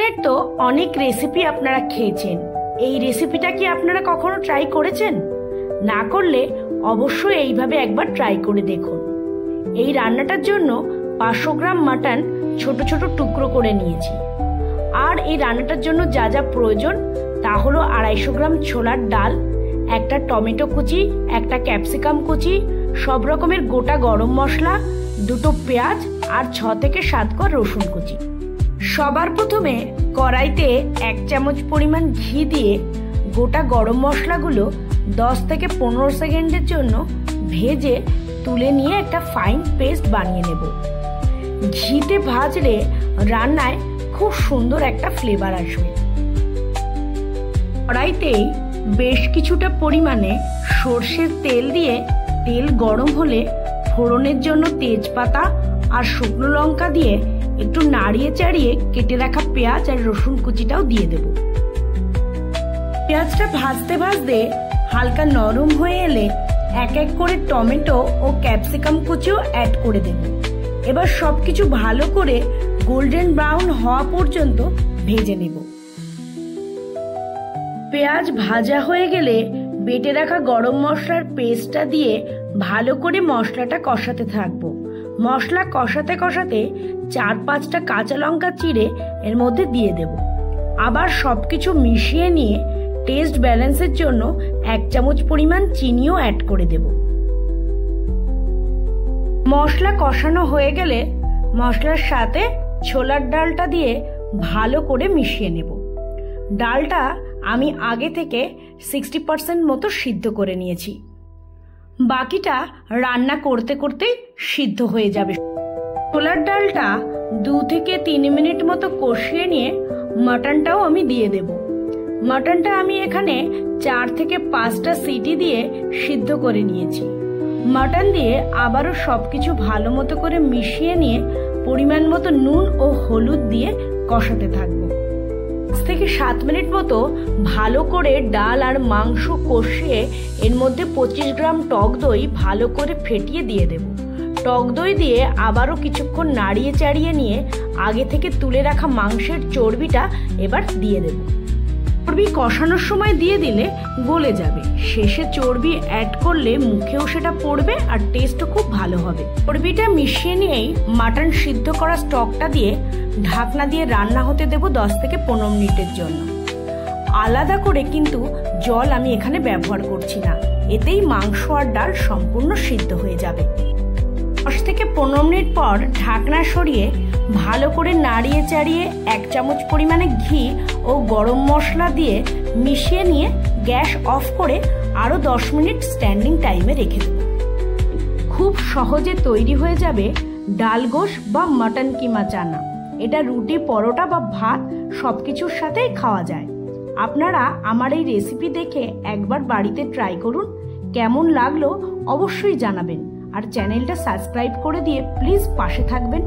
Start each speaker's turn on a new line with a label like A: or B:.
A: মাটনের তো অনেক রেসিপি আপনারা খেয়েছেন। এই রেসিপিটা কি আপনারা কখনো ট্রাই করেছেন? না করলে অবশ্যই এইভাবে একবার ট্রাই করে দেখুন। এই রান্নাটার জন্য 500 গ্রাম মাটন ছোট ছোট টুকরো করে নিয়েছি। আর এই রান্নাটার জন্য যা যা প্রয়োজন তা হলো 250 গ্রাম ছোলার ডাল, একটা টমেটো কুচি, একটা ক্যাপসিকাম কুচি, সব রকমের গোটা গরম মশলা, 2টো পেঁয়াজ আর 6 থেকে 7 কোয়া রসুন কুচি। সবার প্রথমে কড়াইতে 1 চামচ পরিমাণ ঘি দিয়ে গোটা গরম মশলাগুলো 10 থেকে 15 সেকেন্ডের জন্য ভেজে তুলে নিয়ে একটা ফাইন পেস্ট বানিয়ে নেব। ঘিতে ভাজলে রান্নায় খুব সুন্দর একটা ফ্লেভার আসবে। কড়াইতেই বেশ কিছুটা পরিমাণে সর্ষের তেল দিয়ে তেল গরম হলে ফোড়নের জন্য তেজপাতা আর শুকনো লঙ্কা দিয়ে একটু নাড়িয়ে চাড়িয়ে কেটে রাখা পেঁয়াজ আর রসুন কুচিটাও দিয়ে দেব। পেঁয়াজটা ভাজতে ভাজতে হালকা নরম হয়ে এলে এক এক করে টমেটো ও ক্যাপসিকাম কুচিও অ্যাড করে দেব। এবার সবকিছু ভালো করে গোল্ডেন ব্রাউন হওয়া পর্যন্ত ভেজে নেব। পেঁয়াজ ভাজা হয়ে গেলে বেটে রাখা গরম মশলার পেস্টটা দিয়ে ভালো করে মশলাটা কষাতে থাকবো। মশলা কষাতে কষাতে 4-5টা কাঁচা লঙ্কা চিড়ে এর মধ্যে দিয়ে দেব। আবার সবকিছু মিশিয়ে নিয়ে টেস্ট ব্যালেন্সের জন্য 1 চামচ পরিমাণ চিনিও অ্যাড করে দেব। মশলা কষানো হয়ে গেলে মশলার সাথে ছোলার ডালটা দিয়ে ভালো করে মিশিয়ে নেব। ডালটা আমি আগে থেকে 60% মতো সিদ্ধ করে নিয়েছি। বাকিটা রান্না করতে করতেই সিদ্ধ হয়ে যাবে। ছোলার ডালটা 2 থেকে 3 মিনিট মতো কষিয়ে নিয়ে মাটনটাও আমি দিয়ে দেব। মাটনটা আমি এখানে 4 থেকে 5টা সিটি দিয়ে সিদ্ধ করে নিয়েছি। মাটন দিয়ে আবারও সবকিছু ভালো মতো করে মিশিয়ে নিয়ে পরিমাণ মতো নুন ও হলুদ দিয়ে কষাতে থাকবো। 5 থেকে 7 মিনিট মতো ভালো করে ডাল আর মাংস কষিয়ে এর মধ্যে 25 গ্রাম টক দই ভালো করে ফেটিয়ে দিয়ে দেব। টক দই দিয়ে আবারও কিছুক্ষণ নাড়িয়ে চাড়িয়ে নিয়ে আগে থেকে তুলে রাখা মাংসের চর্বিটা এবার দিয়ে দেব। চর্বি কষানোর সময় দিয়ে দিলে গলে যাবে, শেষে চর্বি অ্যাড করলে মুখেও সেটা পড়বে আর টেস্টও খুব ভালো হবে। চর্বিটা মিশিয়ে নিয়েই মাটন সিদ্ধ করা স্টকটা দিয়ে ঢাকনা দিয়ে রান্না হতে দেব 10 থেকে 15 মিনিটের জন্য। আলাদা করে কিন্তু জল আমি এখানে ব্যবহার করছি না, এতেই মাংস আর ডাল সম্পূর্ণ সিদ্ধ হয়ে যাবে। 10 থেকে 15 মিনিট পর ঢাকনা সরিয়ে ভালো করে নাড়িয়ে চাড়িয়ে 1 চামচ পরিমাণে ঘি ও গরম মশলা দিয়ে মিশিয়ে নিয়ে গ্যাস অফ করে আরও 10 মিনিট স্ট্যান্ডিং টাইমে রেখে দেব। খুব সহজে তৈরি হয়ে যাবে ডাল গোশ বা মাটন কিমা চানা। এটা রুটি, পরোটা বা ভাত সবকিছুর সাথেই খাওয়া যায়। আপনারা আমার এই রেসিপি দেখে একবার বাড়িতে ট্রাই করুন। কেমন লাগলো অবশ্যই জানাবেন আর চ্যানেলটা সাবস্ক্রাইব করে দিয়ে প্লিজ পাশে থাকবেন।